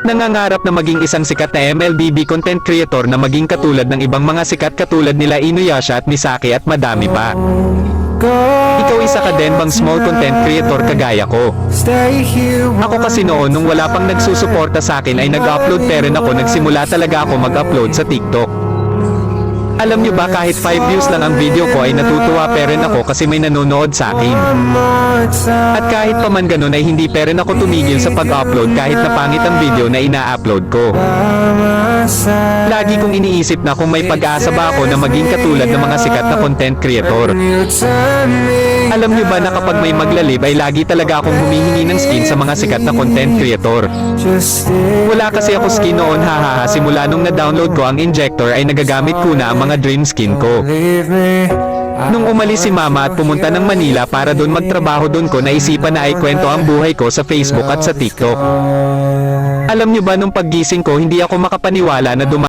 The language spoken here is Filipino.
Nangangarap na maging isang sikat na MLBB content creator na maging katulad ng ibang mga sikat katulad nila Inuyasha at Misaki at madami pa. Ikaw isa ka din bang small content creator kagaya ko? Ako kasi noon nung wala pang nagsusuporta sa akin ay nag-upload pero ako nagsimula talaga ako mag-upload sa TikTok. Alam nyo ba kahit 5 views lang ang video ko ay natutuwa pa rin ako kasi may nanonood sa akin. At kahit pa man ganun ay hindi pa rin ako tumigil sa pag-upload kahit na pangit ang video na ina-upload ko. Lagi kong iniisip na kung may pag-asa ba ako na maging katulad ng mga sikat na content creator. Alam nyo ba na kapag may maglalib ay lagi talaga akong humihingi ng skin sa mga sikat na content creator. Wala kasi ako skin noon hahaha simula nung na-download ko ang injector ay nagagamit ko na ang mga dream skin ko. Nung umalis si mama at pumunta ng Manila para doon magtrabaho doon ko naisipan na ay kwento ang buhay ko sa Facebook at sa TikTok. Alam nyo ba nung paggising ko hindi ako makapaniwala na